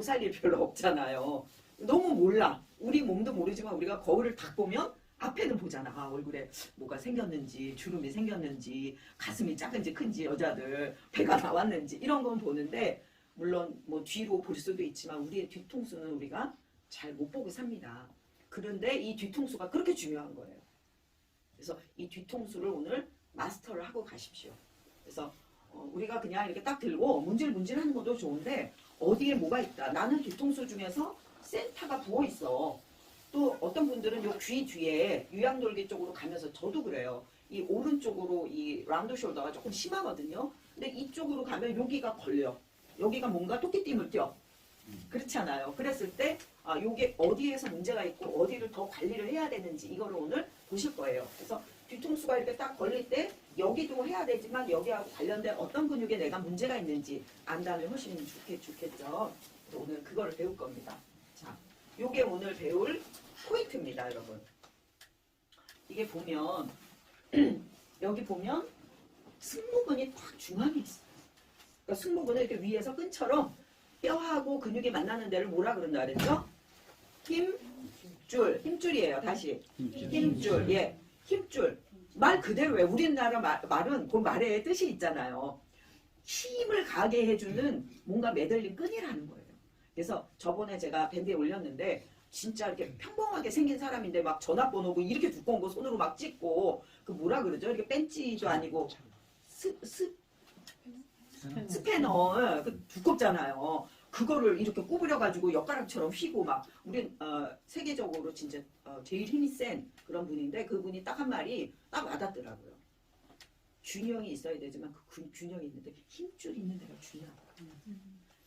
살 일 별로 없잖아요. 너무 몰라. 우리 몸도 모르지만 우리가 거울을 딱 보면 앞에는 보잖아. 아, 얼굴에 뭐가 생겼는지, 주름이 생겼는지, 가슴이 작은지 큰지, 여자들 배가 나왔는지 이런 건 보는데, 물론 뭐 뒤로 볼 수도 있지만 우리의 뒤통수는 우리가 잘 못 보고 삽니다. 그런데 이 뒤통수가 그렇게 중요한 거예요. 그래서 이 뒤통수를 오늘 마스터를 하고 가십시오. 그래서 우리가 그냥 이렇게 딱 들고 문질문질하는 것도 좋은데 어디에 뭐가 있다. 나는 뒤통수 중에서 센터가 부어 있어. 또 어떤 분들은 요 귀 뒤에 유양돌기 쪽으로 가면서 저도 그래요. 이 오른쪽으로 이 라운드 숄더가 조금 심하거든요. 근데 이쪽으로 가면 여기가 걸려. 여기가 뭔가 토끼띠물 띄어. 그렇잖아요. 그랬을 때 요게 어디에서 문제가 있고 어디를 더 관리를 해야 되는지 이거를 오늘 보실 거예요. 그래서 뒤통수가 이렇게 딱 걸릴 때 여기도 해야 되지만 여기하고 관련된 어떤 근육에 내가 문제가 있는지 안다면 훨씬 좋겠죠. 오늘 그거를 배울 겁니다. 자, 요게 오늘 배울 포인트입니다, 여러분. 이게 보면 여기 보면 승모근이 딱 중앙에 있어요. 그러니까 승모근을 이렇게 위에서 끈처럼 뼈하고 근육이 만나는 데를 뭐라 그런다 그랬죠? 힘줄, 힘줄이에요. 다시 힘줄, 예, 힘줄. 말 그대로예요. 우리나라 말은 그 말의 뜻이 있잖아요. 힘을 가게 해주는 뭔가 매달린 끈이라는 거예요. 그래서 저번에 제가 밴드에 올렸는데 진짜 이렇게 평범하게 생긴 사람인데 막 전화번호고 이렇게 두꺼운 거 손으로 막 찍고 그 뭐라 그러죠? 이렇게 벤치도 아니고 스패너 그 두껍잖아요. 그거를 이렇게 구부려가지고 엿가락처럼 휘고 막 우린 세계적으로 진짜 제일 힘이 센 그런 분인데 그분이 딱 한 말이 딱 와닿더라고요. 균형이 있어야 되지만 그 균형이 있는데 힘줄이 있는 데가 중요하다.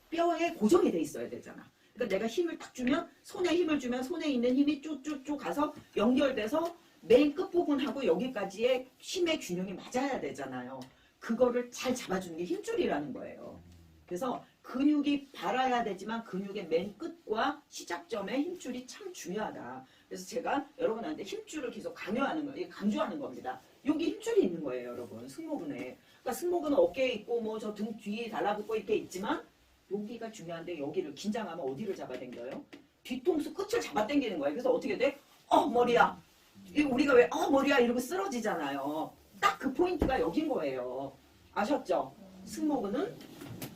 뼈에 고정이 돼 있어야 되잖아. 그러니까 내가 힘을 딱 주면 손에 힘을 주면 손에 있는 힘이 쭉쭉쭉 가서 연결돼서 맨 끝부분하고 여기까지의 힘의 균형이 맞아야 되잖아요. 그거를 잘 잡아주는 게 힘줄이라는 거예요. 그래서 근육이 발아야 되지만 근육의 맨 끝과 시작점의 힘줄이 참 중요하다. 그래서 제가 여러분한테 힘줄을 계속 강조하는 겁니다. 여기 힘줄이 있는 거예요, 여러분. 승모근에. 그러니까 승모근은 어깨에 있고 뭐 저 등 뒤에 달라붙고 이렇게 있지만 여기가 중요한데 여기를 긴장하면 어디를 잡아당겨요? 뒤통수 끝을 잡아당기는 거예요. 그래서 어떻게 돼? 머리야. 우리가 왜 머리야 이러고 쓰러지잖아요. 딱 그 포인트가 여긴 거예요. 아셨죠? 승모근은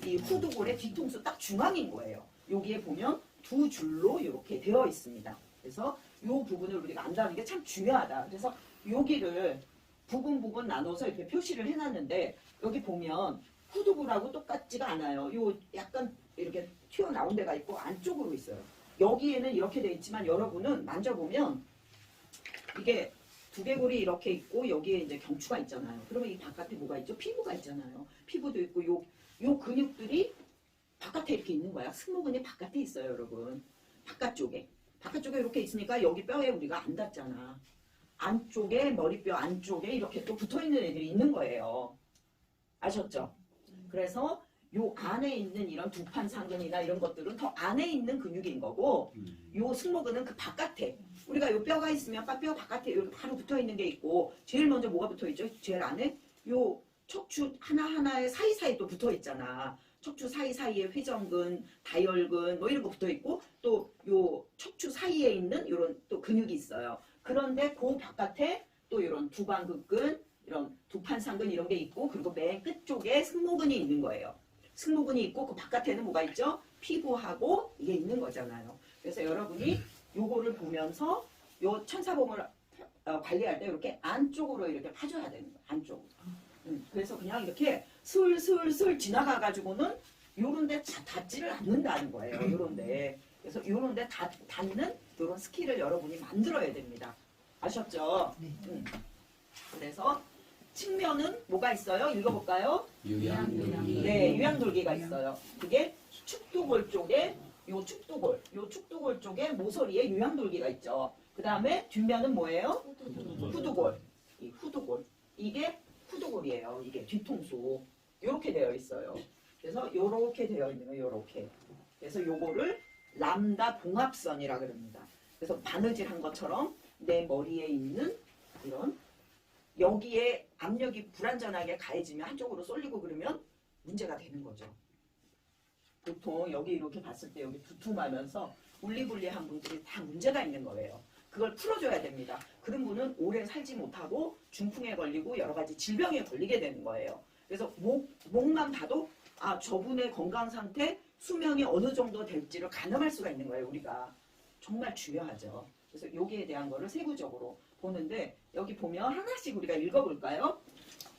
이 후두골의 뒤통수 딱 중앙인 거예요. 여기에 보면 두 줄로 이렇게 되어 있습니다. 그래서 이 부분을 우리가 안다는 게 참 중요하다. 그래서 여기를 부분 나눠서 이렇게 표시를 해놨는데 여기 보면 후두골하고 똑같지가 않아요. 요 약간 이렇게 튀어나온 데가 있고 안쪽으로 있어요. 여기에는 이렇게 돼 있지만 여러분은 만져보면 이게 두개골이 이렇게 있고 여기에 이제 경추가 있잖아요. 그러면 이 바깥에 뭐가 있죠? 피부가 있잖아요. 피부도 있고 요 근육들이 바깥에 이렇게 있는 거야. 승모근이 바깥에 있어요, 여러분. 바깥쪽에 이렇게 있으니까 여기 뼈에 우리가 안 닿잖아. 안쪽에 머리뼈 안쪽에 이렇게 또 붙어있는 애들이 있는 거예요. 아셨죠? 그래서 요 안에 있는 이런 두판상근이나 이런 것들은 더 안에 있는 근육인 거고 요 승모근은 그 바깥에 우리가 요 뼈가 있으면 뼈 바깥에 이렇게 바로 붙어있는 게 있고 제일 먼저 뭐가 붙어있죠? 제일 안에 요 척추 하나하나에 사이사이 또 붙어있잖아. 척추 사이사이에 회전근, 다혈근 뭐 이런 거 붙어있고 또 요 척추 사이에 있는 요런 또 근육이 있어요. 그런데 그 바깥에 또 이런 두방극근 이런 두판상근 이런 게 있고 그리고 맨 끝쪽에 승모근이 있는 거예요. 승모근이 있고 그 바깥에는 뭐가 있죠? 피부하고 이게 있는 거잖아요. 그래서 여러분이 요거를 보면서 요 천사봉을 관리할 때 이렇게 안쪽으로 이렇게 파줘야 되는 거예요. 안쪽으로. 그래서 그냥 이렇게 슬슬슬 지나가가지고는 요런데 닿지를 않는다는 거예요. 요런데. 그래서 요런데 닿는 요런 스킬을 여러분이 만들어야 됩니다. 아셨죠? 네. 그래서 측면은 뭐가 있어요? 읽어볼까요? 유양돌기. 네, 유양돌기가 있어요. 그게 축두골 쪽에 요 축두골 쪽에 모서리에 유양돌기가 있죠. 그 다음에 뒷면은 뭐예요? 후두골. 이 후두골. 이게 후두골이에요. 이게 뒤통수. 요렇게 되어 있어요. 그래서 요렇게 되어 있는 거예요. 요렇게. 그래서 요거를 람다 봉합선이라 그럽니다. 그래서 바느질한 것처럼 내 머리에 있는 이런 여기에 압력이 불안전하게 가해지면 한쪽으로 쏠리고 그러면 문제가 되는 거죠. 보통 여기 이렇게 봤을 때 여기 두툼하면서 울리불리한 분들이 다 문제가 있는 거예요. 그걸 풀어줘야 됩니다. 그런 분은 오래 살지 못하고 중풍에 걸리고 여러 가지 질병에 걸리게 되는 거예요. 그래서 목만 봐도 아 저분의 건강 상태, 수명이 어느 정도 될지를 가늠할 수가 있는 거예요. 우리가 정말 중요하죠. 그래서 여기에 대한 거를 세부적으로 보는데 여기 보면 하나씩 우리가 읽어볼까요?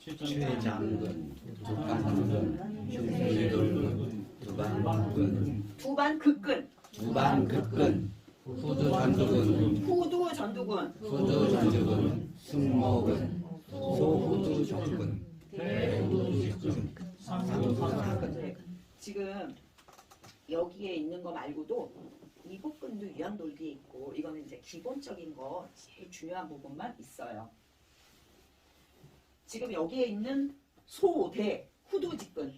최장근, 두반근, 흉쇄돌근, 두반근, 두반극근, 두반극근, 후두전두근, 후두전두근, 후두전두근, 승모근, 소후두족근, 대후두직근, 상두사근. 네. 지금 여기에 있는 거 말고도 이복근도 위안돌기에 있고 이거는 이제 기본적인 거 제일 중요한 부분만 있어요. 지금 여기에 있는 소대 후두직근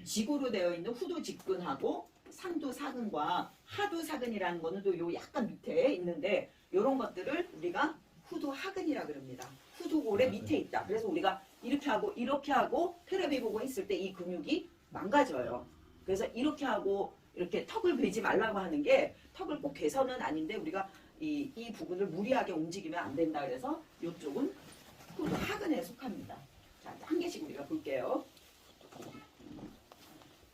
지구로 되어 있는 후두직근하고 상두사근과 하두사근이라는 거는 또 요 약간 밑에 있는데 이런 것들을 우리가 후두하근이라 그럽니다. 후두골의 밑에 있다. 그래서 우리가 이렇게 하고 테레비 보고 있을 때 이 근육이 망가져요. 그래서 이렇게 하고 이렇게 턱을 베지 말라고 하는 게 턱을 꼭 베서는 아닌데 우리가 이 부분을 무리하게 움직이면 안 된다. 그래서 이쪽은 후두하근에 속합니다. 자, 한 개씩 우리가 볼게요.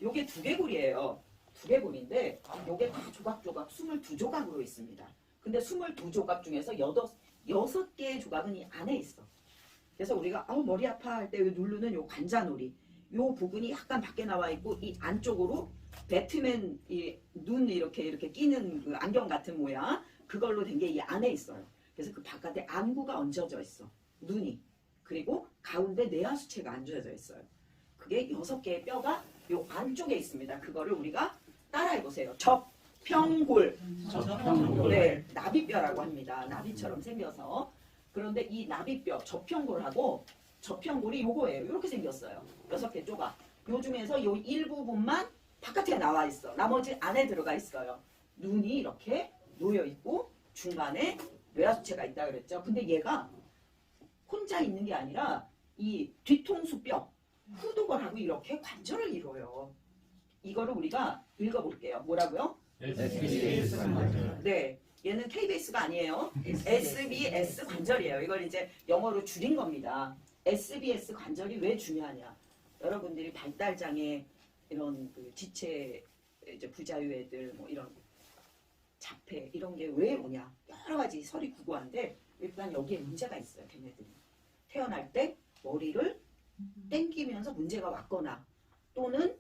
요게 두개골이에요. 두개골인데 요게 다 조각조각 22조각으로 있습니다. 근데 22조각 중에서 6개의 조각은 이 안에 있어. 그래서 우리가 머리 아파 할 때 누르는 요 관자놀이 요 부분이 약간 밖에 나와 있고 이 안쪽으로 배트맨 이 눈 이렇게 끼는 그 안경 같은 모양 그걸로 된 게 이 안에 있어요. 그래서 그 바깥에 안구가 얹어져 있어. 눈이. 그리고 가운데 뇌하수체가 얹어져 있어요. 그게 6개의 뼈가 요 안쪽에 있습니다. 그거를 우리가 따라해보세요. 접평골. 네, 나비뼈라고 합니다. 나비처럼 생겨서. 그런데 이 나비뼈, 접평골하고 접평골이 요거예요. 이렇게 생겼어요. 6개 조각. 요 중에서 요 일부분만 바깥에 나와 있어. 나머지 안에 들어가 있어요. 눈이 이렇게 놓여 있고 중간에 뇌하수체가 있다 그랬죠. 근데 얘가 혼자 있는 게 아니라 이 뒤통수뼈, 후두골하고 이렇게 관절을 이루어요. 이거를 우리가 읽어볼게요. 뭐라고요? SBS 관절. 네. 얘는 KBS가 아니에요. SBS 관절이에요. 이걸 이제 영어로 줄인 겁니다. SBS 관절이 왜 중요하냐? 여러분들이 발달장애 이런 그 지체 이제 부자유 애들 뭐 이런 자폐 이런 게 왜 오냐? 여러 가지 설이 구구한데 일단 여기에 문제가 있어요. 걔네들이 태어날 때 머리를 땡기면서 문제가 왔거나 또는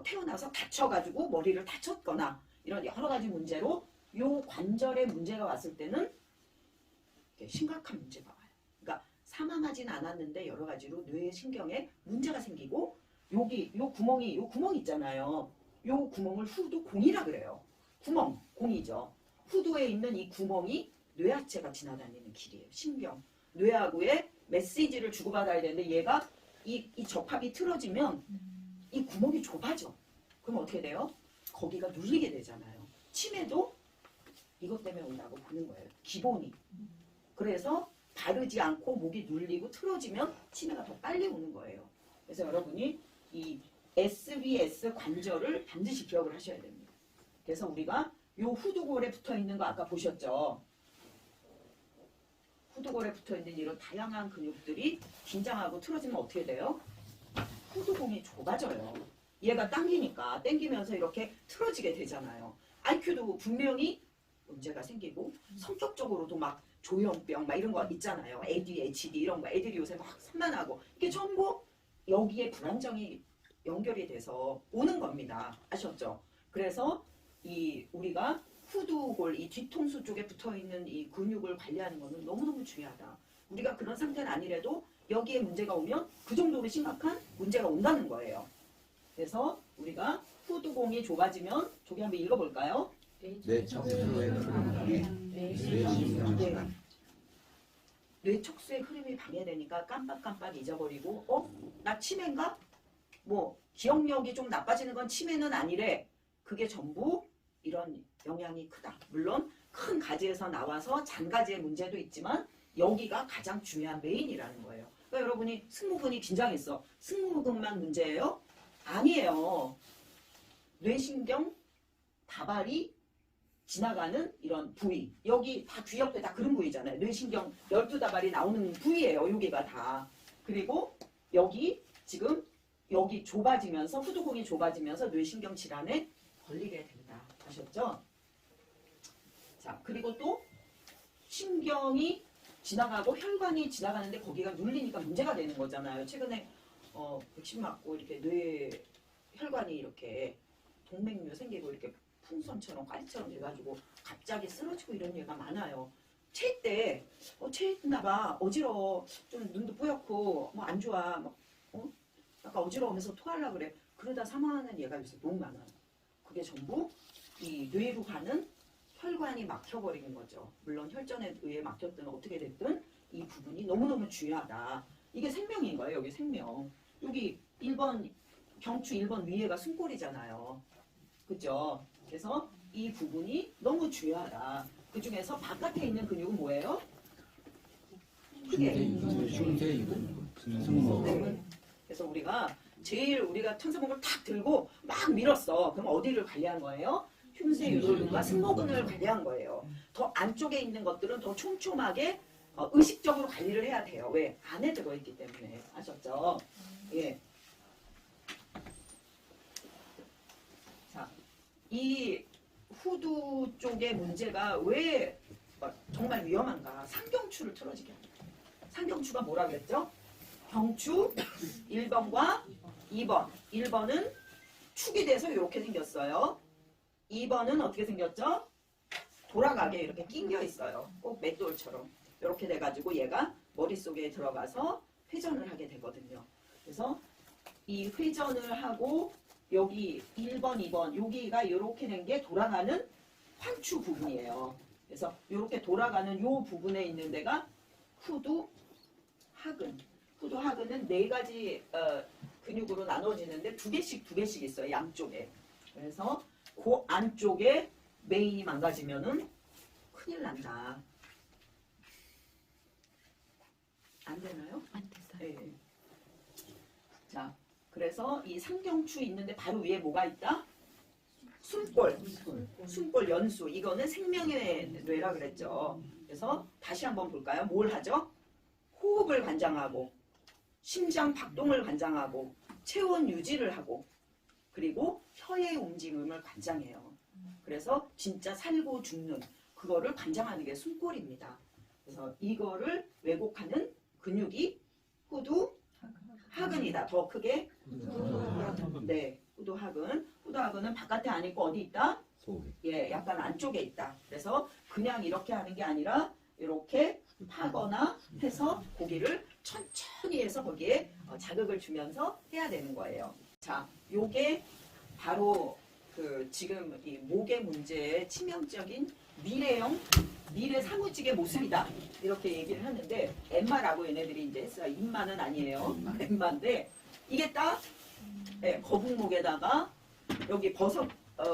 태어나서 다쳐가지고 머리를 다쳤거나 이런 여러 가지 문제로 요 관절에 문제가 왔을 때는 심각한 문제가 와요. 그러니까 사망하진 않았는데 여러 가지로 뇌 신경에 문제가 생기고 여기 요 구멍이 있잖아요. 요 구멍을 후두공이라 그래요. 구멍, 공이죠. 후두에 있는 이 구멍이 뇌하체가 지나다니는 길이에요. 신경. 뇌하고의 메시지를 주고받아야 되는데 얘가 이 접합이 틀어지면 이 구멍이 좁아져. 그럼 어떻게 돼요? 거기가 눌리게 되잖아요. 치매도 이것 때문에 온다고 보는 거예요. 기본이. 그래서 바르지 않고 목이 눌리고 틀어지면 치매가 더 빨리 오는 거예요. 그래서 여러분이 이 SBS 관절을 반드시 기억을 하셔야 됩니다. 그래서 우리가 요 후두골에 붙어 있는 거 아까 보셨죠? 후두골에 붙어 있는 이런 다양한 근육들이 긴장하고 틀어지면 어떻게 돼요? 후두공이 좁아져요. 얘가 당기니까 당기면서 이렇게 틀어지게 되잖아요. IQ도 분명히 문제가 생기고 성격적으로도 막 조현병 막 이런 거 있잖아요. ADHD 이런 거 애들이 요새 막 산만하고 이게 전부 여기에 불안정이 연결이 돼서 오는 겁니다. 아셨죠? 그래서 이 우리가 후두골 이 뒤통수 쪽에 붙어 있는 이 근육을 관리하는 것은 너무너무 중요하다. 우리가 그런 상태는 아니래도 여기에 문제가 오면 그 정도로 심각한 문제가 온다는 거예요. 그래서 우리가 후두공이 좁아지면 저기 한번 읽어볼까요? 뇌척수의 흐름이 뇌신경장. 뇌척수의 흐름이 방해되니까 깜빡깜빡 잊어버리고 나 치매인가? 뭐 기억력이 좀 나빠지는 건 치매는 아니래. 그게 전부 이런 영향이 크다. 물론 큰 가지에서 나와서 잔가지의 문제도 있지만 여기가 가장 중요한 메인이라는 거예요. 그러니까 여러분이 승모근이 긴장했어. 승모근만 문제예요? 아니에요. 뇌신경 다발이 지나가는 이런 부위. 여기 다 귀 옆에 다 그런 부위잖아요. 뇌신경 12다발이 나오는 부위예요. 여기가 다. 그리고 여기 지금 여기 좁아지면서 후두공이 좁아지면서 뇌신경 질환에 걸리게 된다. 아셨죠? 자, 그리고 또 신경이 지나가고 혈관이 지나가는데 거기가 눌리니까 문제가 되는 거잖아요. 최근에 백신 맞고 이렇게 뇌 혈관이 이렇게 동맥류 생기고 이렇게 풍선처럼 까지처럼 돼가지고 갑자기 쓰러지고 이런 얘기가 많아요. 체위 때 체했나봐 어지러워 좀 눈도 뿌옇고 뭐 안 좋아 막 약간 어지러우면서 토하려 그래. 그러다 사망하는 얘가 요새 너무 많아요. 그게 전부 이 뇌로 가는 혈관이 막혀버리는 거죠. 물론 혈전에 의해 막혔든 어떻게 됐든 이 부분이 너무너무 중요하다. 이게 생명인 거예요. 여기 생명. 여기 1번 경추 1번 위에가 숨골이잖아요. 그죠? 그래서 이 부분이 너무 중요하다. 그 중에서 바깥에 있는 근육은 뭐예요? 흉쇄이근, 승모근. 그래서 우리가 천사목을 탁 들고 막 밀었어. 그럼 어디를 관리한 거예요? 흉쇄유돌근과 승모근을 관리한 거예요. 더 안쪽에 있는 것들은 더 촘촘하게 의식적으로 관리를 해야 돼요. 왜? 안에 들어있기 때문에. 아셨죠? 예. 자, 이 후두 쪽의 문제가 왜 정말 위험한가? 상경추를 틀어지게 합니다. 상경추가 뭐라 그랬죠? 경추 1번과 2번. 1번은 축이 돼서 이렇게 생겼어요. 2번은 어떻게 생겼죠? 돌아가게 이렇게 낑겨 있어요. 꼭 맷돌처럼. 이렇게 돼가지고 얘가 머릿속에 들어가서 회전을 하게 되거든요. 그래서 이 회전을 하고 여기 1번, 2번 여기가 이렇게 된 게 돌아가는 환추 부분이에요. 그래서 이렇게 돌아가는 요 부분에 있는 데가 후두 하근. 후두 하근은 4가지 근육으로 나눠지는데 두 개씩 있어요. 양쪽에. 그래서 그 안쪽에 메인이 망가지면은 큰일 난다. 안 되나요? 안 됐어요. 네. 자, 그래서 이 상경추 있는데 바로 위에 뭐가 있다? 숨골 연수. 이거는 생명의 뇌라 그랬죠. 그래서 다시 한번 볼까요? 뭘 하죠? 호흡을 관장하고 심장 박동을 관장하고 체온 유지를 하고 그리고 혀의 움직임을 관장해요. 그래서 진짜 살고 죽는 그거를 관장하는 게 숨골입니다. 그래서 이거를 왜곡하는 근육이 후두 하근이다. 더 크게 네, 후두 하근. 후두 하근은 바깥에 안 있고 어디 있다? 속에. 예, 약간 안쪽에 있다. 그래서 그냥 이렇게 하는 게 아니라 이렇게 파거나 해서 고기를 천천히 해서 거기에 자극을 주면서 해야 되는 거예요. 자, 요게 바로 그 지금 이 목의 문제의 치명적인 미래 사무직의 모습이다. 이렇게 얘기를 하는데 엠마라고 얘네들이 이제 했어요. 임마는 아니에요. 엠마인데 이게 딱 거북목에다가 여기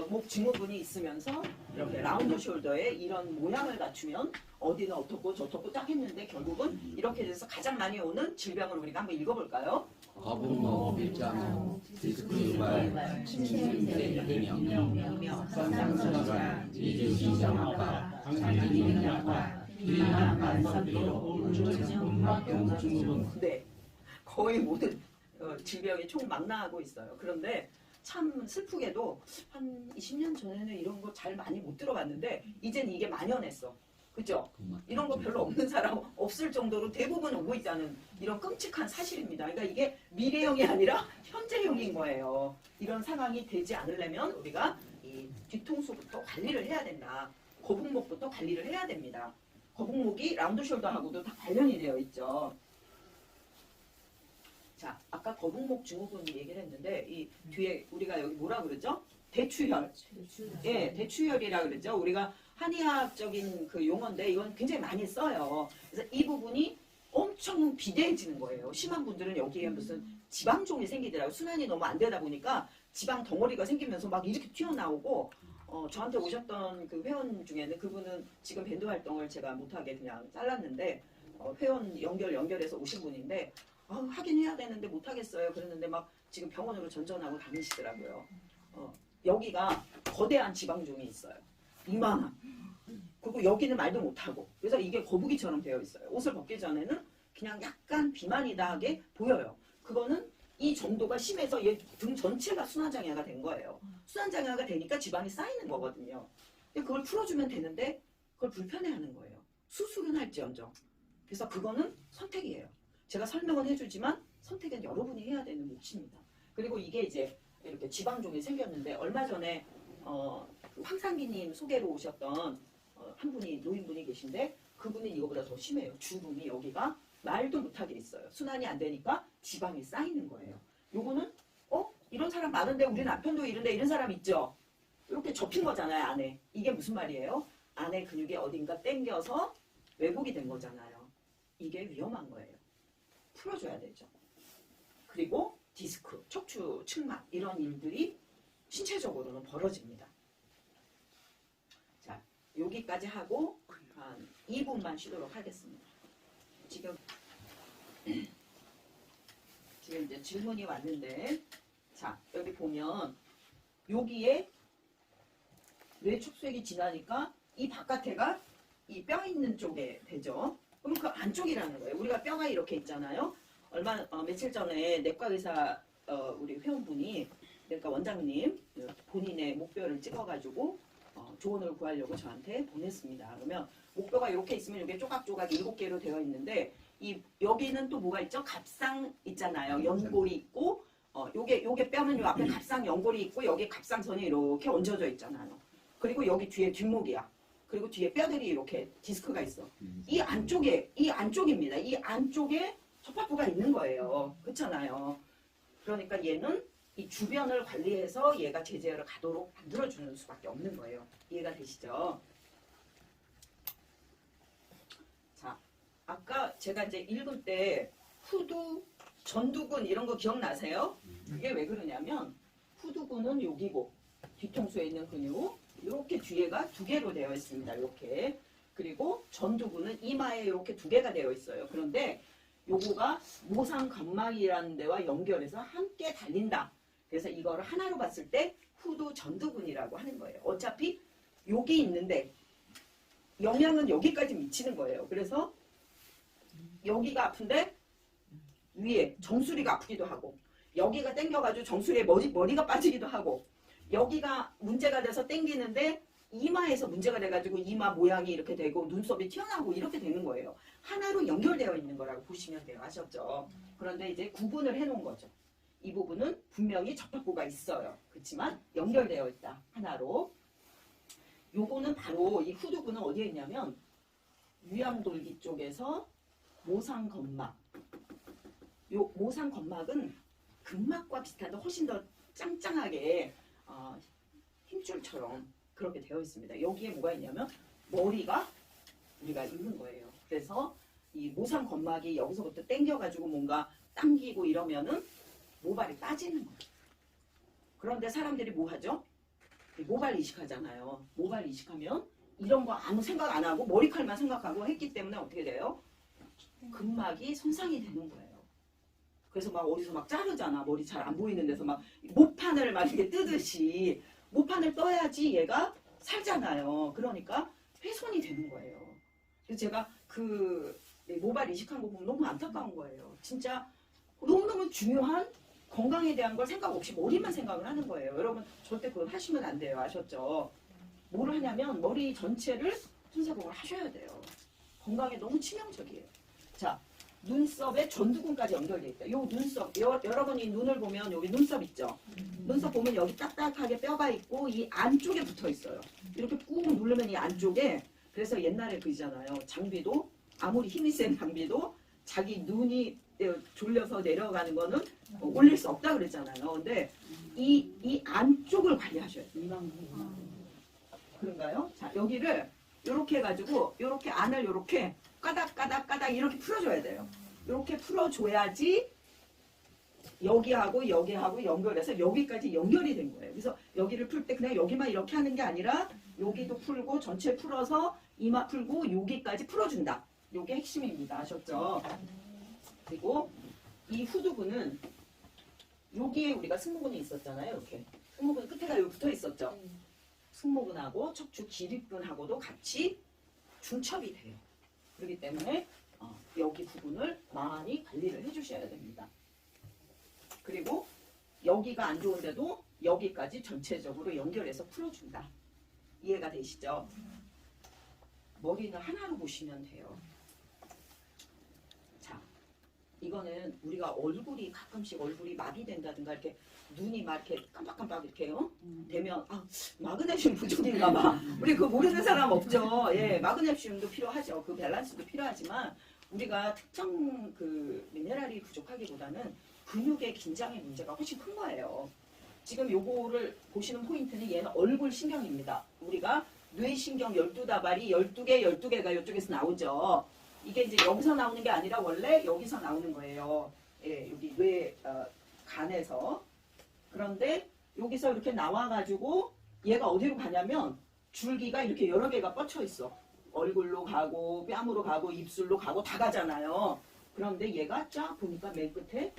목 증후군이 있으면서 이렇게 라운드 숄더에 이런 모양을 갖추면 어디는 어떻고 저떻고 딱 했는데 결국은 이렇게 돼서 가장 많이 오는 질병을 우리가 한번 읽어볼까요? 거북목, 일자목, 디스크 유발, 침샘, 비명, 선장선발, 이주신장압박, 장기인약박, 비만만성비로 울증, 증후군. 네, 거의 모든 질병이 총 망라하고 있어요. 그런데 참 슬프게도 한 20년 전에는 이런 거 잘 많이 못 들어봤는데 이젠 이게 만연했어. 그죠? 이런 거 별로 없는 사람 없을 정도로 대부분 오고 있다는 이런 끔찍한 사실입니다. 그러니까 이게 미래형이 아니라 현재형인 거예요. 이런 상황이 되지 않으려면 우리가 이 뒤통수부터 관리를 해야 된다. 거북목부터 관리를 해야 됩니다. 거북목이 라운드 숄더하고도 다 관련이 되어 있죠. 자, 아까 거북목 증후군 얘기를 했는데 이 뒤에 우리가 여기 뭐라 그러죠? 대추혈. 예, 대추혈이라 그러죠. 우리가 한의학적인 그 용어인데 이건 굉장히 많이 써요. 그래서 이 부분이 엄청 비대해지는 거예요. 심한 분들은 여기에 무슨 지방종이 생기더라고요. 순환이 너무 안 되다 보니까 지방 덩어리가 생기면서 막 이렇게 튀어나오고 저한테 오셨던 그 회원 중에는 그분은 지금 밴드 활동을 제가 못하게 그냥 잘랐는데 회원 연결해서 오신 분인데 하긴 해야 되는데 못하겠어요. 그랬는데 막 지금 병원으로 전전하고 다니시더라고요. 여기가 거대한 지방종이 있어요. 이만한. 그리고 여기는 말도 못하고. 그래서 이게 거북이처럼 되어 있어요. 옷을 벗기 전에는 그냥 약간 비만이다하게 보여요. 그거는 이 정도가 심해서 얘 등 전체가 순환장애가 된 거예요. 순환장애가 되니까 지방이 쌓이는 거거든요. 근데 그걸 풀어주면 되는데 그걸 불편해하는 거예요. 수술은 할지언정. 그래서 그거는 선택이에요. 제가 설명은 해주지만 선택은 여러분이 해야 되는 몫입니다. 그리고 이게 이제 이렇게 지방종이 생겼는데 얼마 전에 그 황상기님 소개로 오셨던 한 분이 노인분이 계신데 그분은 이거보다 더 심해요. 주름이 여기가 말도 못하게 있어요. 순환이 안 되니까 지방이 쌓이는 거예요. 요거는 이런 사람 많은데 우리 남편도 이런데 이런 사람 있죠. 이렇게 접힌 거잖아요. 안에. 이게 무슨 말이에요? 안에 근육이 어딘가 당겨서 왜곡이 된 거잖아요. 이게 위험한 거예요. 풀어줘야 되죠. 그리고 디스크, 척추, 측막 이런 일들이 신체적으로는 벌어집니다. 자, 여기까지 하고 한 2분만 쉬도록 하겠습니다. 지금 이제 질문이 왔는데, 자, 여기 보면 여기에 뇌축소액이 지나니까 이 바깥에가 이 뼈 있는 쪽에 되죠. 그럼 그 안쪽이라는 거예요. 우리가 뼈가 이렇게 있잖아요. 며칠 전에 내과 의사 우리 회원분이, 그러니까 원장님 본인의 목뼈를 찍어가지고 조언을 구하려고 저한테 보냈습니다. 그러면 목뼈가 이렇게 있으면 이게 조각조각 7개로 되어 있는데 여기는 또 뭐가 있죠? 갑상 있잖아요. 연골이 있고 요게 뼈는 요 앞에 갑상 연골이 있고 여기 갑상선이 이렇게 얹어져 있잖아요. 그리고 여기 뒤에 뒷목이야. 그리고 뒤에 뼈들이 이렇게 디스크가 있어. 이 안쪽입니다. 이 안쪽에 접합부가 있는 거예요. 그렇잖아요. 그러니까 얘는 이 주변을 관리해서 얘가 제재를 가도록 만들어주는 수밖에 없는 거예요. 이해가 되시죠? 자, 아까 제가 이제 읽을 때 후두, 전두근 이런 거 기억나세요? 그게 왜 그러냐면 후두근은 여기고 뒤통수에 있는 근육 이렇게 뒤에가 2개로 되어 있습니다. 이렇게. 그리고 전두근은 이마에 이렇게 2개가 되어 있어요. 그런데 요거가 모상건막이라는 데와 연결해서 함께 달린다. 그래서 이거를 하나로 봤을 때 후두 전두근이라고 하는 거예요. 어차피 여기 있는데 영향은 여기까지 미치는 거예요. 그래서 여기가 아픈데 위에 정수리가 아프기도 하고 여기가 땡겨가지고 정수리에 머리가 빠지기도 하고 여기가 문제가 돼서 땡기는데 이마에서 문제가 돼가지고 이마 모양이 이렇게 되고 눈썹이 튀어나오고 이렇게 되는 거예요. 하나로 연결되어 있는 거라고 보시면 돼요. 아셨죠? 그런데 이제 구분을 해놓은 거죠. 이 부분은 분명히 접합부가 있어요. 그렇지만 연결되어 있다. 하나로. 요거는 바로 이 후두근은 어디에 있냐면 위암돌기 쪽에서 모상건막. 요 모상건막은 근막과 비슷한데 훨씬 더 짱짱하게 힘줄처럼 그렇게 되어 있습니다. 여기에 뭐가 있냐면 머리가 우리가 있는 거예요. 그래서 이 모상건막이 여기서부터 당겨가지고 뭔가 당기고 이러면은 모발이 빠지는 거예요. 그런데 사람들이 뭐 하죠? 모발 이식하잖아요. 모발 이식하면 이런 거 아무 생각 안 하고 머리칼만 생각하고 했기 때문에 어떻게 돼요? 근막이 손상이 되는 거예요. 그래서 막 어디서 막 자르잖아. 머리 잘 안 보이는 데서 막 모판을 막 이렇게 뜨듯이 모판을 떠야지 얘가 살잖아요. 그러니까 훼손이 되는 거예요. 그래서 제가 그 모발 이식한 거 보면 너무 안타까운 거예요. 진짜 너무너무 중요한 건강에 대한 걸 생각 없이 머리만 생각을 하는 거예요. 여러분 절대 그건 하시면 안 돼요. 아셨죠? 뭘 하냐면 머리 전체를 순사복을 하셔야 돼요. 건강에 너무 치명적이에요. 자, 눈썹에 전두근까지 연결되어 있다. 요 눈썹, 여러분이 눈을 보면 여기 눈썹 있죠? 눈썹 보면 여기 딱딱하게 뼈가 있고 이 안쪽에 붙어 있어요. 이렇게 꾹 누르면 이 안쪽에, 그래서 옛날에 그러잖아요. 장비도 아무리 힘이 센 장비도 자기 눈이 졸려서 내려가는 거는 올릴 수 없다 그랬잖아요. 근데 이 안쪽을 관리하셔야 돼요. 그런가요? 자, 여기를 이렇게 해가지고 이렇게 안을 이렇게 까닥까닥까닥 이렇게 풀어줘야 돼요. 이렇게 풀어줘야지 여기하고 여기하고 연결해서 여기까지 연결이 된 거예요. 그래서 여기를 풀 때 그냥 여기만 이렇게 하는 게 아니라 여기도 풀고 전체 풀어서 이마 풀고 여기까지 풀어준다. 이게 핵심입니다. 아셨죠? 그리고 이 후두근은 여기에 우리가 승모근이 있었잖아요. 이렇게 승모근 끝에가 여기 붙어 있었죠. 승모근하고 척추 기립근하고도 같이 중첩이 돼요. 그렇기 때문에 여기 부분을 많이 관리를 해주셔야 됩니다. 그리고 여기가 안 좋은데도 여기까지 전체적으로 연결해서 풀어준다. 이해가 되시죠? 머리는 하나로 보시면 돼요. 자, 이거는 우리가 얼굴이 가끔씩 얼굴이 마비된다든가 이렇게 눈이 막 이렇게 깜빡깜빡 이렇게 되면 마그네슘 부족인가 봐. 우리 그거 모르는 사람 없죠. 예, 마그네슘도 필요하죠. 그 밸런스도 필요하지만 우리가 특정 그 미네랄이 부족하기보다는 근육의 긴장의 문제가 훨씬 큰 거예요. 지금 요거를 보시는 포인트는 얘는 얼굴 신경입니다. 우리가 뇌신경 12다발이 12개가 이쪽에서 나오죠. 이게 이제 여기서 나오는 게 아니라 원래 여기서 나오는 거예요. 예, 여기 뇌 간에서. 그런데 여기서 이렇게 나와가지고 얘가 어디로 가냐면 줄기가 이렇게 여러 개가 뻗쳐 있어. 얼굴로 가고 뺨으로 가고 입술로 가고 다 가잖아요. 그런데 얘가 쫙 보니까 맨 끝에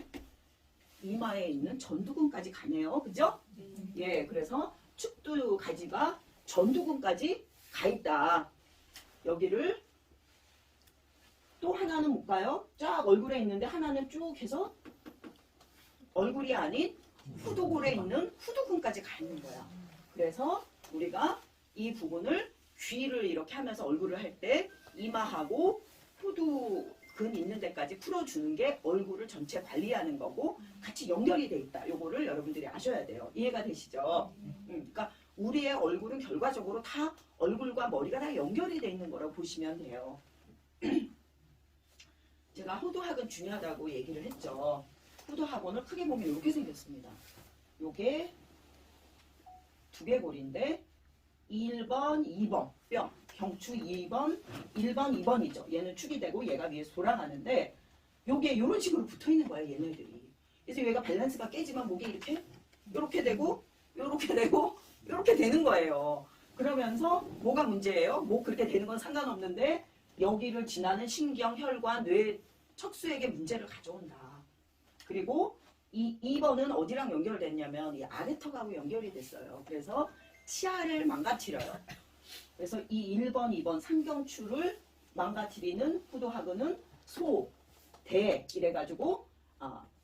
이마에 있는 전두근까지 가네요. 그죠? 예, 그래서 축두 가지가 전두근까지 가 있다. 여기를 또 하나는 못 가요. 쫙 얼굴에 있는데 하나는 쭉 해서 얼굴이 아닌 후두골에 있는 후두근까지 가 있는 거야. 그래서 우리가 이 부분을 귀를 이렇게 하면서 얼굴을 할 때 이마하고 후두근 있는 데까지 풀어주는 게 얼굴을 전체 관리하는 거고 같이 연결이 돼 있다. 요거를 여러분들이 아셔야 돼요. 이해가 되시죠? 그러니까 우리의 얼굴은 결과적으로 다 얼굴과 머리가 다 연결이 돼 있는 거라고 보시면 돼요. 제가 호두학은 중요하다고 얘기를 했죠. 후두학원을 크게 보면 이렇게 생겼습니다. 요게 두개골인데 1번, 2번 뼈, 경추 2번, 1번, 2번이죠. 얘는 축이 되고 얘가 위에서 돌아가는데 요게 이런 식으로 붙어 있는 거예요, 얘네들이. 그래서 얘가 밸런스가 깨지면 목이 이렇게 되고 요렇게 되고 요렇게 되는 거예요. 그러면서 뭐가 문제예요? 뭐 그렇게 되는 건 상관없는데 여기를 지나는 신경, 혈관, 뇌, 척수에게 문제를 가져온다. 그리고 이 2번은 어디랑 연결됐냐면 이 아래턱하고 연결이 됐어요. 그래서 치아를 망가뜨려요. 그래서 이 1번, 2번 상경추를 망가뜨리는 후두하근은 소, 대 이래가지고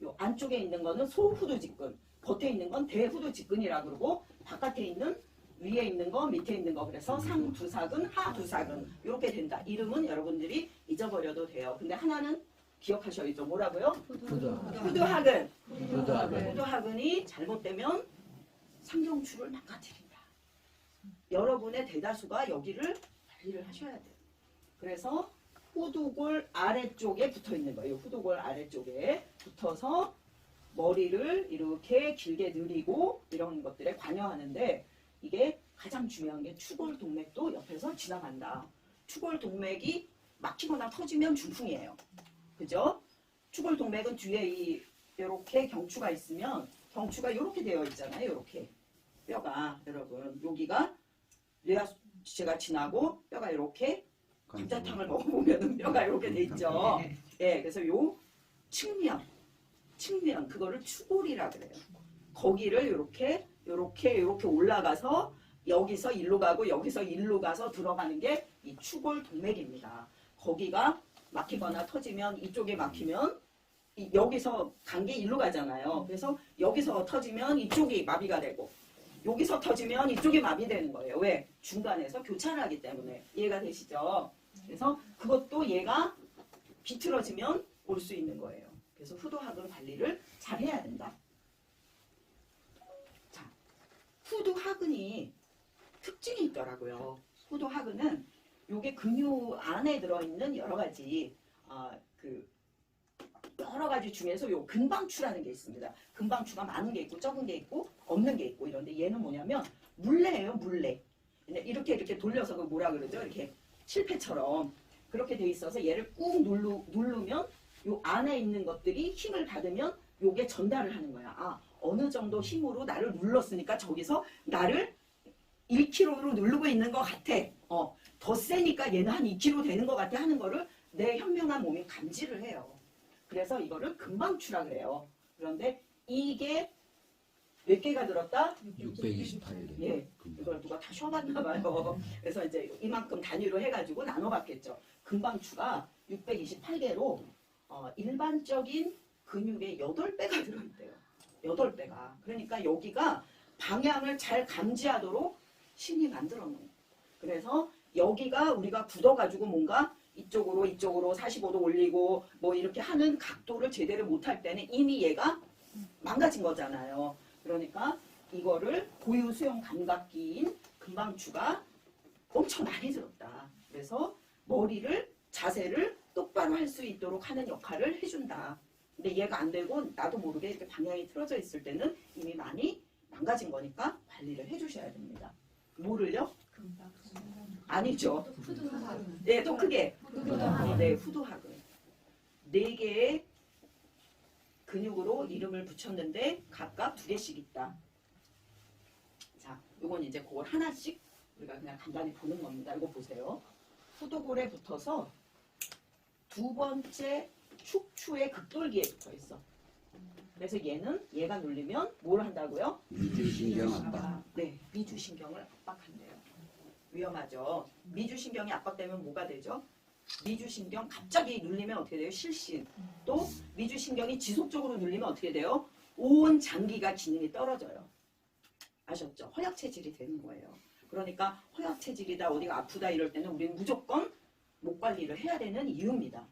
요 안쪽에 있는 거는 소후두직근, 겉에 있는 건 대후두직근이라 그러고 바깥에 있는 위에 있는 거, 밑에 있는 거 그래서 상두사근, 하두사근 이렇게 된다. 이름은 여러분들이 잊어버려도 돼요. 근데 하나는 기억하셔야죠. 뭐라고요? 후두하근. 후두하근이 잘못되면 상경추를 망가뜨린다. 여러분의 대다수가 여기를 관리를 하셔야 돼요. 그래서 후두골 아래쪽에 붙어 있는 거예요. 후두골 아래쪽에 붙어서 머리를 이렇게 길게 늘리고 이런 것들에 관여하는데 이게 가장 중요한 게 추골 동맥도 옆에서 지나간다. 추골 동맥이 막히거나 터지면 중풍이에요. 그죠? 추골 동맥은 뒤에 이렇게 경추가 있으면 경추가 이렇게 되어 있잖아요. 이렇게 뼈가 여러분 여기가 뇌하수체가 지나고 뼈가 이렇게 감자탕을 먹어보면 뼈가 이렇게 돼 있죠. 예, 그래서 요 측면 그거를 추골이라 그래요. 거기를 이렇게 올라가서 여기서 일로 가고 여기서 일로 가서 들어가는 게 이 추골 동맥입니다. 거기가 막히거나 터지면 이쪽에 막히면 여기서 간 게 일로 가잖아요. 그래서 여기서 터지면 이쪽이 마비가 되고 여기서 터지면 이쪽이 마비되는 거예요. 왜? 중간에서 교차를 하기 때문에. 이해가 되시죠? 그래서 그것도 얘가 비틀어지면 올 수 있는 거예요. 그래서 후두하근 관리를 잘 해야 된다. 자, 후두하근이 특징이 있더라고요. 후두하근은 요게 근육 안에 들어있는 여러 가지 여러 가지 중에서 요 근방추라는 게 있습니다. 근방추가 많은 게 있고 적은 게 있고 없는 게 있고 이런데 얘는 뭐냐면 물레예요, 물레. 이렇게 돌려서 그 뭐라 그러죠? 이렇게 실패처럼 그렇게 돼 있어서 얘를 꾹 누르면 요 안에 있는 것들이 힘을 받으면 요게 전달을 하는 거야. 어느 정도 힘으로 나를 눌렀으니까 저기서 나를 1kg로 누르고 있는 것 같아. 더 세니까 얘는 한 2kg 되는 것 같아 하는 거를 내 현명한 몸이 감지를 해요. 그래서 이거를 근방추라 그래요. 그런데 이게 몇 개가 들었다? 628개. 예. 이걸 누가 다 쉬어봤나 봐요. 그래서 이제 이만큼 단위로 해가지고 나눠봤겠죠. 금방추가 628개로 일반적인 근육의 8배가 들어있대요. 8배가. 그러니까 여기가 방향을 잘 감지하도록 신이 만들어 놓은 거예요. 그래서 여기가 우리가 굳어가지고 뭔가 이쪽으로 45도 올리고 뭐 이렇게 하는 각도를 제대로 못할 때는 이미 얘가 망가진 거잖아요. 그러니까 이거를 고유 수용 감각기인 금방추가 엄청 많이 들었다. 그래서 자세를 똑바로 할 수 있도록 하는 역할을 해준다. 근데 얘가 안 되고 나도 모르게 이렇게 방향이 틀어져 있을 때는 이미 많이 망가진 거니까 관리를 해주셔야 됩니다. 뭐를요? 아니죠. 네, 더 크게. 네, 후두하근. 4개의 근육으로 이름을 붙였는데 각각 2개씩 있다. 자, 이건 이제 그걸 하나씩 우리가 그냥 간단히 보는 겁니다. 이거 보세요. 후두골에 붙어서 2번째 축추의 극돌기에 붙어 있어. 그래서 얘가 눌리면 뭘 한다고요? 미주신경 압박. 네, 미주신경을 압박한대요. 위험하죠. 미주신경이 압박되면 뭐가 되죠? 미주신경 갑자기 눌리면 어떻게 돼요? 실신. 또 미주신경이 지속적으로 눌리면 어떻게 돼요? 온 장기가 기능이 떨어져요. 아셨죠? 허약체질이 되는 거예요. 그러니까 허약체질이다, 어디가 아프다 이럴 때는 우리는 무조건 목 관리를 해야 되는 이유입니다.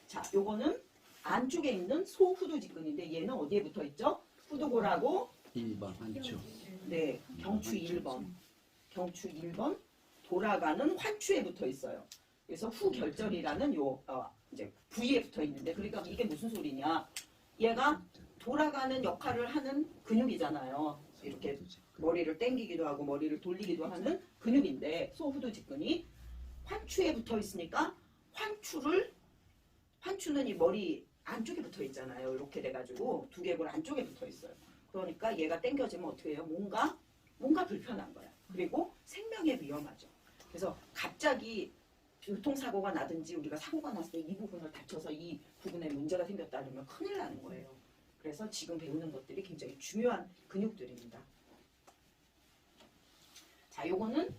자, 요거는 안쪽에 있는 소후두직근인데 얘는 어디에 붙어 있죠? 후두골하고 1번 한쪽. 네, 경추 1번. 경추 1번 돌아가는 환추에 붙어 있어요. 그래서 후결절이라는 이제 부위에 붙어 있는데, 그러니까 이게 무슨 소리냐? 얘가 돌아가는 역할을 하는 근육이잖아요. 이렇게 머리를 당기기도 하고 머리를 돌리기도 하는 근육인데 소후두직근이 환추에 붙어 있으니까 환추는 이 머리 안쪽에 붙어 있잖아요. 이렇게 돼가지고 두개골 안쪽에 붙어 있어요. 그러니까 얘가 당겨지면 어떻게 해요? 뭔가 불편한 거야. 그리고 생명에 위험하죠. 그래서 갑자기 교통사고가 나든지 우리가 사고가 났을 때 이 부분을 다쳐서 이 부분에 문제가 생겼다 그러면 큰일 나는 거예요. 그래서 지금 배우는 것들이 굉장히 중요한 근육들입니다. 자, 요거는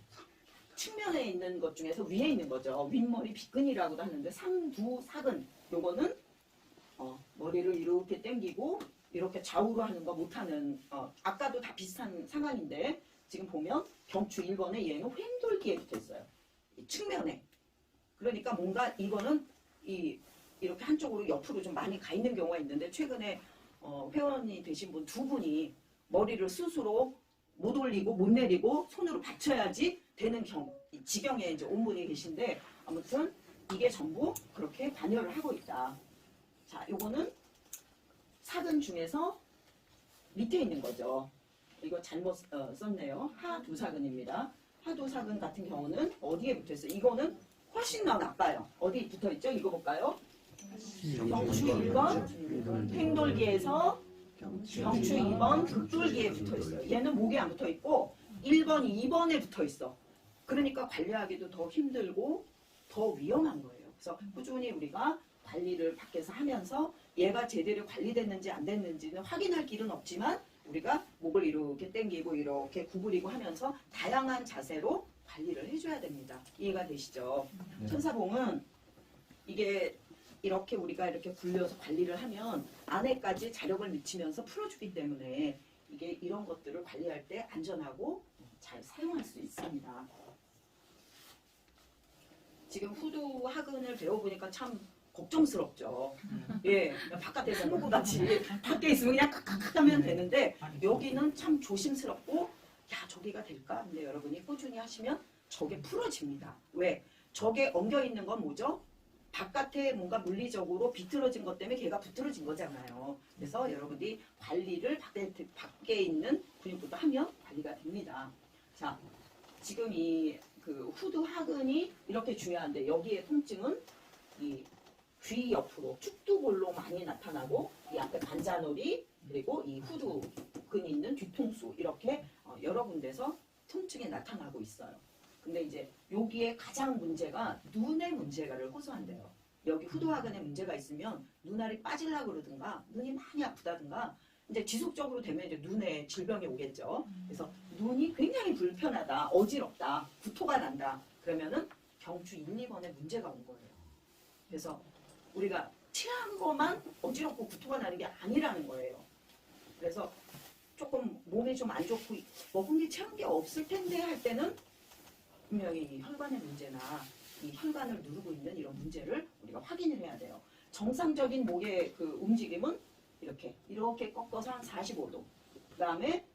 측면에 있는 것 중에서 위에 있는 거죠. 윗머리 빗근이라고도 하는데 상두사근. 요거는 머리를 이렇게 당기고 이렇게 좌우로 하는 거 못하는, 아까도 다 비슷한 상황인데 지금 보면 경추 1번에 얘는 횡돌기에 붙어 있어요. 측면에. 그러니까 뭔가 이거는 이렇게 한쪽으로 옆으로 좀 많이 가 있는 경우가 있는데 최근에 회원이 되신 분 2분이 머리를 스스로 못 올리고 못 내리고 손으로 받쳐야지 되는 지경에 이제 온 분이 계신데, 아무튼 이게 전부 그렇게 관여를 하고 있다. 자, 요거는 사근 중에서 밑에 있는 거죠. 이거 잘못 썼네요. 하두사근입니다. 하두사근 같은 경우는 어디에 붙어 있어요? 이거는 훨씬 더 나빠요. 어디 붙어 있죠? 읽어볼까요? 경추 1번 횡돌기에서 경추 2번 극돌기에 붙어 있어요. 얘는 목에 안 붙어 있고 1번, 2번에 붙어 있어. 그러니까 관리하기도 더 힘들고 더 위험한 거예요. 그래서 꾸준히 우리가 관리를 밖에서 하면서 얘가 제대로 관리됐는지 안 됐는지는 확인할 길은 없지만 우리가 목을 이렇게 당기고 이렇게 구부리고 하면서 다양한 자세로 관리를 해줘야 됩니다. 이해가 되시죠? 네. 천사봉은 이게 이렇게 우리가 이렇게 굴려서 관리를 하면 안에까지 자력을 미치면서 풀어주기 때문에 이게 이런 것들을 관리할 때 안전하고 잘 사용할 수 있습니다. 지금 후두 하근을 배워보니까 참 걱정스럽죠. 예, 바깥에 스모그같이 밖에 있으면 그냥 칵칵 하면 되는데 여기는 참 조심스럽고 야 저기가 될까? 근데 여러분이 꾸준히 하시면 저게 풀어집니다. 왜? 저게 엉겨있는 건 뭐죠? 바깥에 뭔가 물리적으로 비틀어진 것 때문에 걔가 부틀어진 거잖아요. 그래서 여러분이 관리를 밖에 있는 근육부터 하면 관리가 됩니다. 자, 지금 그 후두 하근이 이렇게 중요한데 여기에 통증은 이 귀 옆으로 축두골로 많이 나타나고 이 앞에 관자놀이 그리고 이 후두근이 있는 뒤통수 이렇게 여러 군데서 통증이 나타나고 있어요. 근데 이제 여기에 가장 문제가 눈의 문제가를 호소한대요. 여기 후두하근에 문제가 있으면 눈알이 빠지려고 그러든가 눈이 많이 아프다든가 이제 지속적으로 되면 이제 눈에 질병이 오겠죠. 그래서 눈이 굉장히 불편하다, 어지럽다, 구토가 난다. 그러면은 경추 1, 2번에 문제가 온 거예요. 그래서 우리가 체한 것만 어지럽고 구토가 나는 게 아니라는 거예요. 그래서 조금 몸이 좀 안 좋고 먹은 게 체한 게 없을 텐데 할 때는 분명히 이 혈관의 문제나 이 혈관을 누르고 있는 이런 문제를 우리가 확인을 해야 돼요. 정상적인 목의 그 움직임은 이렇게 꺾어서 한 45도. 그 다음에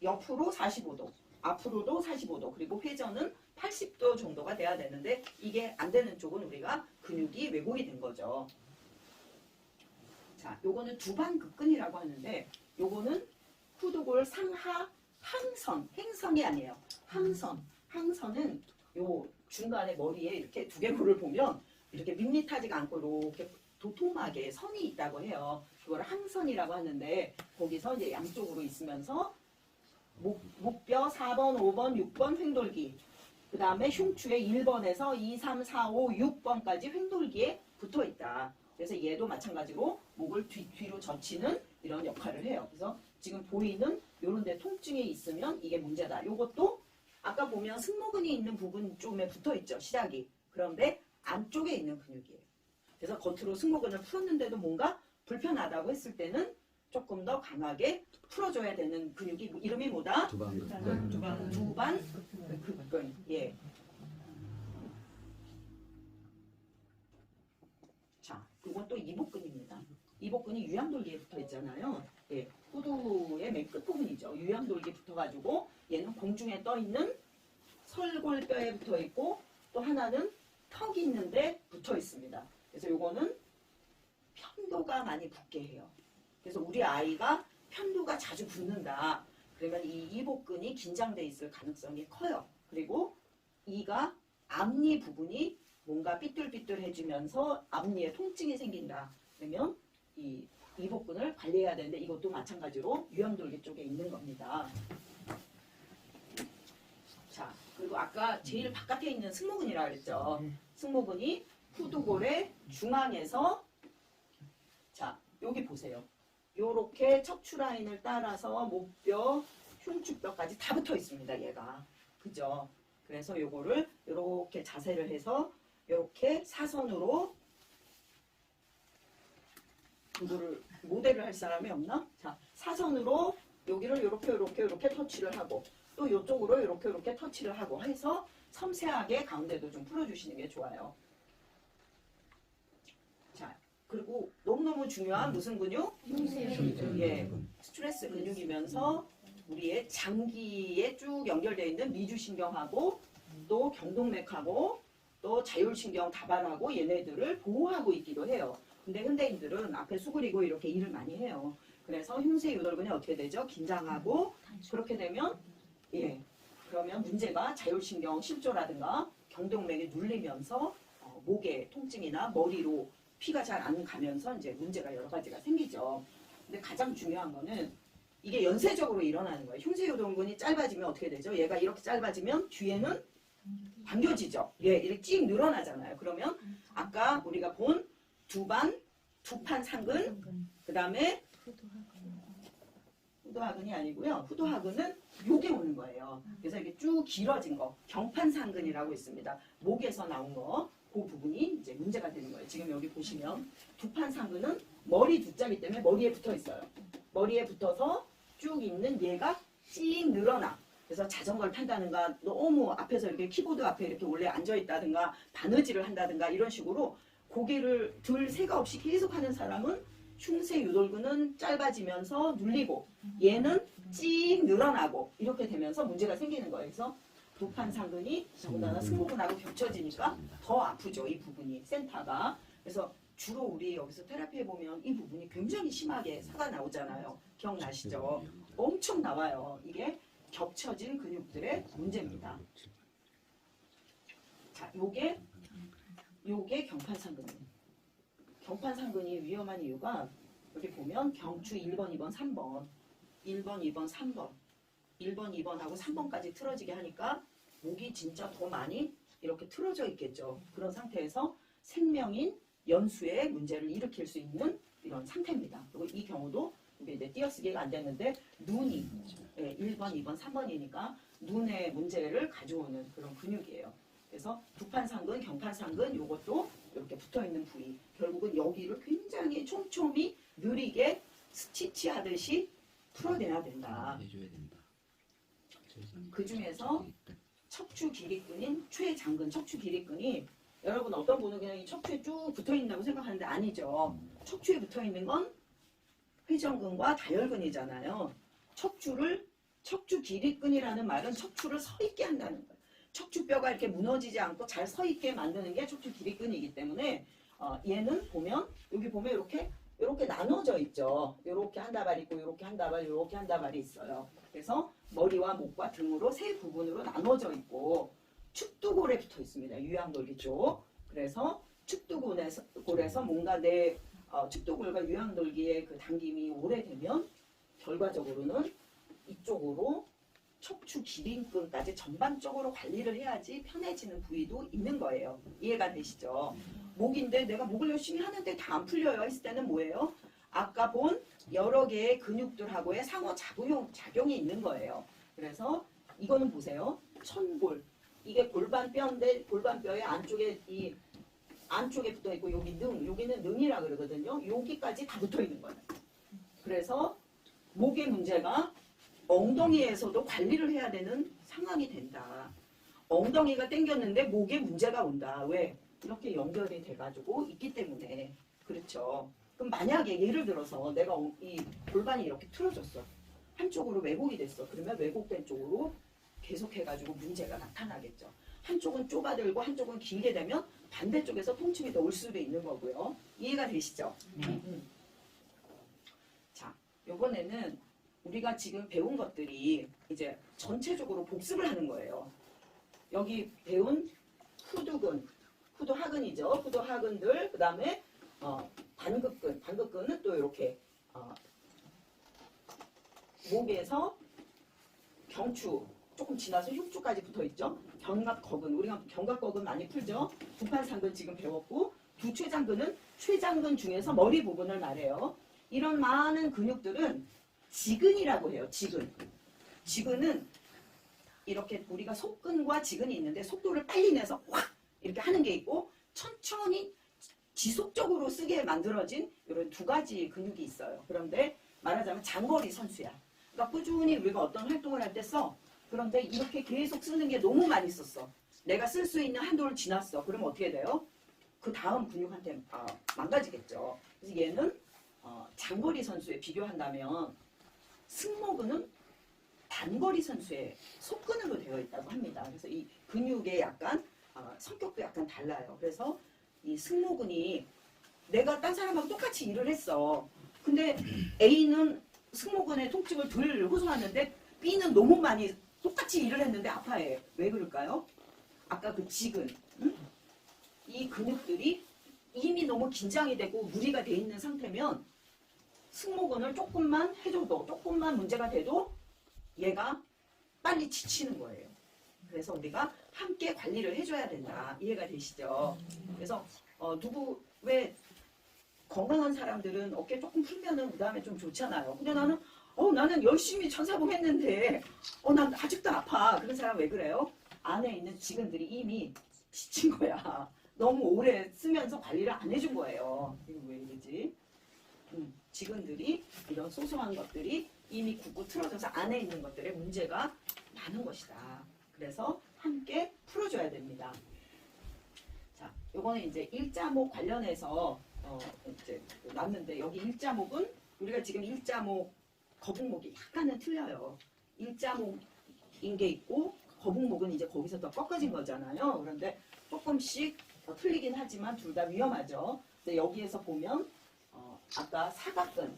옆으로 45도. 앞으로도 45도. 그리고 회전은 80도 정도가 돼야 되는데 이게 안 되는 쪽은 우리가 근육이 왜곡이 된 거죠. 자, 요거는 두반극근이라고 하는데 요거는 후두골 상하 항선, 행선이 아니에요. 항선은 요 중간에 머리에 이렇게 두개골을 보면 이렇게 밋밋하지가 않고 이렇게 도톰하게 선이 있다고 해요. 그걸 항선이라고 하는데 거기서 이제 양쪽으로 있으면서 목뼈 4번, 5번, 6번 횡돌기. 그 다음에 흉추의 1번에서 2, 3, 4, 5, 6번까지 횡돌기에 붙어 있다. 그래서 얘도 마찬가지로 목을 뒤로 젖히는 이런 역할을 해요. 그래서 지금 보이는 이런 데 통증이 있으면 이게 문제다. 요것도 아까 보면 승모근이 있는 부분 쪽에 붙어 있죠. 시작이. 그런데 안쪽에 있는 근육이에요. 그래서 겉으로 승모근을 풀었는데도 뭔가 불편하다고 했을 때는 조금 더 강하게 풀어줘야 되는 근육이 이름이 뭐다? 두반극근. 두반극근. 예. 자, 이건 또 이복근입니다. 이복근이 유양돌기에 붙어 있잖아요. 예, 후두의 맨 끝부분이죠. 유양돌기에 붙어가지고 얘는 공중에 떠 있는 설골뼈에 붙어 있고 또 하나는 턱이 있는데 붙어 있습니다. 그래서 요거는 편도가 많이 붓게 해요. 그래서 우리 아이가 편도가 자주 붓는다. 그러면 이 이복근이 긴장돼 있을 가능성이 커요. 그리고 이가 앞니 부분이 뭔가 삐뚤삐뚤해지면서 앞니에 통증이 생긴다. 그러면 이 이복근을 관리해야 되는데 이것도 마찬가지로 유양돌기 쪽에 있는 겁니다. 자, 그리고 아까 제일 바깥에 있는 승모근이라고 그랬죠. 승모근이 후두골의 중앙에서 자, 여기 보세요. 요렇게 척추 라인을 따라서 목뼈, 흉추뼈까지 다 붙어 있습니다. 얘가. 그죠? 그래서 요거를 요렇게 자세를 해서 요렇게 사선으로 이거를 모델을 할 사람이 없나? 자, 사선으로 여기를 요렇게 터치를 하고 또 요쪽으로 요렇게 터치를 하고 해서 섬세하게 가운데도 좀 풀어주시는 게 좋아요. 자, 그리고 너무너무 중요한 무슨 근육? 예, 스트레스 근육이면서 우리의 장기에 쭉 연결되어 있는 미주신경하고 또 경동맥하고 또 자율신경 다발하고 얘네들을 보호하고 있기도 해요. 근데 현대인들은 앞에 수그리고 이렇게 일을 많이 해요. 그래서 흉쇄유돌근이 어떻게 되죠? 긴장하고 그렇게 되면 예, 그러면 문제가 자율신경 실조라든가 경동맥이 눌리면서 목에 통증이나 머리로 피가 잘 안 가면서 이제 문제가 여러 가지가 생기죠. 근데 가장 중요한 거는 이게 연쇄적으로 일어나는 거예요. 흉쇄유돌근이 짧아지면 어떻게 되죠? 얘가 이렇게 짧아지면 뒤에는 당겨지죠. 예, 이렇게 찍 늘어나잖아요. 그러면 아까 우리가 본 두판 상근, 그 다음에 후두하근이 아니고요. 후두하근은 요게 오는 거예요. 그래서 이게 쭉 길어진 거, 경판상근이라고 있습니다. 목에서 나온 거, 그 부분이 이제 문제가 되는 거예요. 지금 여기 보시면 두판상근은 머리 두자기 때문에 머리에 붙어 있어요. 머리에 붙어서 쭉 있는 얘가 씩 늘어나. 그래서 자전거를 탄다든가 너무 앞에서 이렇게 키보드 앞에 이렇게 원래 앉아 있다든가 바느질을 한다든가 이런 식으로 고개를 들 새가 없이 계속 하는 사람은 흉쇄유돌근은 짧아지면서 눌리고 얘는 씩 늘어나고 이렇게 되면서 문제가 생기는 거예요. 그래서 두판상근이 더군다나 승모근하고 겹쳐지니까 더 아프죠. 이 부분이 센터가. 그래서 주로 우리 여기서 테라피해 보면 이 부분이 굉장히 심하게 사가 나오잖아요. 기억나시죠? 엄청 나와요. 이게 겹쳐진 근육들의 문제입니다. 자, 요게 경판상근이에요. 경판상근이 위험한 이유가 여기 보면 경추 1번, 2번, 3번 1번, 2번, 3번 1번, 2번하고 3번까지 틀어지게 하니까 목이 진짜 더 많이 이렇게 틀어져 있겠죠. 그런 상태에서 생명인 연수의 문제를 일으킬 수 있는 이런 상태입니다. 그리고 이 경우도 이게 이제 띄어쓰기가 안 됐는데 눈이 1번, 2번, 3번이니까 눈의 문제를 가져오는 그런 근육이에요. 그래서 두판상근, 경판상근 요것도 이렇게 붙어있는 부위. 결국은 여기를 굉장히 촘촘히 느리게 스티치 하듯이 풀어내야 된다. 해줘야 된다. 그 중에서 척추 길이끈인 최장근, 척추 길이끈이 여러분 어떤 분은 그냥 이 척추에 쭉 붙어있다고 생각하는데 아니죠. 척추에 붙어있는 건 회전근과 다혈근이잖아요. 척추 길이끈이라는 말은 척추를 서 있게 한다는 거예요. 척추뼈가 이렇게 무너지지 않고 잘 서 있게 만드는 게 척추 길이끈이기 때문에 얘는 보면 여기 보면 이렇게 나눠져 있죠. 이렇게 한 다발 있고 이렇게 한 다발, 이렇게 한 다발이 있어요. 그래서 머리와 목과 등으로 세 부분으로 나눠져 있고 축두골에 붙어 있습니다. 유양돌기 쪽. 그래서 축두골에서 뭔가 내 축두골과 유양돌기의 그 당김이 오래되면 결과적으로는 이쪽으로 척추 기린끈까지 전반적으로 관리를 해야지 편해지는 부위도 있는 거예요. 이해가 되시죠? 목인데 내가 목을 열심히 하는데 다 안 풀려요 했을 때는 뭐예요? 아까 본 여러 개의 근육들하고의 상호작용이 있는 거예요. 그래서 이거는 보세요. 천골. 이게 골반뼈인데 골반뼈의 안쪽에 붙어 있고 여기 여기는 능이라 그러거든요. 여기까지 다 붙어 있는 거예요. 그래서 목의 문제가 엉덩이에서도 관리를 해야 되는 상황이 된다. 엉덩이가 당겼는데 목에 문제가 온다. 왜? 이렇게 연결이 돼가지고 있기 때문에. 그렇죠. 그럼 만약에 예를 들어서 내가 이 골반이 이렇게 틀어졌어. 한쪽으로 왜곡이 됐어. 그러면 왜곡된 쪽으로 계속해가지고 문제가 나타나겠죠. 한쪽은 좁아들고 한쪽은 길게 되면 반대쪽에서 통증이 더 올 수도 있는 거고요. 이해가 되시죠? 자, 이번에는 우리가 지금 배운 것들이 이제 전체적으로 복습을 하는 거예요. 여기 배운 후두하근이죠. 후두하근들, 그 다음에 단극근은 또 이렇게 목에서 경추 조금 지나서 흉추까지 붙어있죠. 견갑거근, 우리가 견갑거근 많이 풀죠. 두판상근 지금 배웠고 두최장근은 최장근 중에서 머리 부분을 말해요. 이런 많은 근육들은 지근이라고 해요. 지근은 이렇게 우리가 속근과 지근이 있는데 속도를 빨리 내서 확 이렇게 하는 게 있고 천천히 지속적으로 쓰게 만들어진 이런 두 가지 근육이 있어요. 그런데 말하자면 장거리 선수야. 그러니까 꾸준히 우리가 어떤 활동을 할 때 써. 그런데 이렇게 계속 쓰는 게 너무 많이 썼어. 내가 쓸 수 있는 한도를 지났어. 그러면 어떻게 돼요? 그 다음 근육한테 망가지겠죠. 그래서 얘는 장거리 선수에 비교한다면 승모근은 단거리 선수의 속근으로 되어 있다고 합니다. 그래서 이 근육의 약간 성격도 약간 달라요. 그래서 이 승모근이 내가 딴 사람하고 똑같이 일을 했어. 근데 A는 승모근의 통증을 덜 호소하는데 B는 너무 많이 똑같이 일을 했는데 아파해. 왜 그럴까요? 아까 그 지근, 이 근육들이 이미 너무 긴장이 되고 무리가 돼 있는 상태면 승모근을 조금만 해줘도 조금만 문제가 돼도 얘가 빨리 지치는 거예요. 그래서 우리가 함께 관리를 해줘야 된다. 이해가 되시죠? 그래서 왜 건강한 사람들은 어깨 조금 풀면은 그 다음에 좀 좋잖아요. 근데 나는 열심히 천사봉 했는데 난 아직도 아파. 그런 사람 왜 그래요? 안에 있는 지근들이 이미 지친 거야. 너무 오래 쓰면서 관리를 안 해준 거예요. 이거 왜 이러지? 지근들이 이런 소소한 것들이 이미 굳고 틀어져서 안에 있는 것들에 문제가 많은 것이다. 그래서 함께 풀어줘야 됩니다. 자, 요거는 이제 일자목 관련해서 이제 났는데 여기 일자목은 우리가 지금 일자목 거북목이 약간은 틀려요. 일자목인 게 있고 거북목은 이제 거기서 더 꺾어진 거잖아요. 그런데 조금씩 틀리긴 하지만 둘 다 위험하죠. 근데 여기에서 보면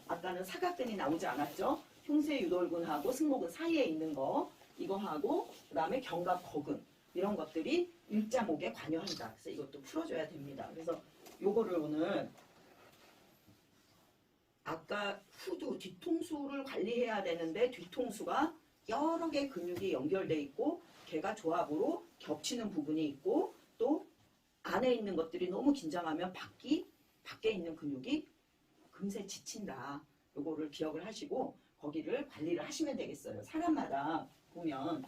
아까는 사각근이 나오지 않았죠. 흉쇄유돌근하고 승모근 사이에 있는 거 이거하고 그 다음에 견갑거근 이런 것들이 일자목에 관여한다. 그래서 이것도 풀어줘야 됩니다. 그래서 요거를 오늘 아까 후두 뒤통수를 관리해야 되는데 뒤통수가 여러 개 근육이 연결돼 있고 걔가 조합으로 겹치는 부분이 있고 또 안에 있는 것들이 너무 긴장하면 밖에 있는 근육이 금세 지친다. 요거를 기억을 하시고 거기를 관리를 하시면 되겠어요. 사람마다 보면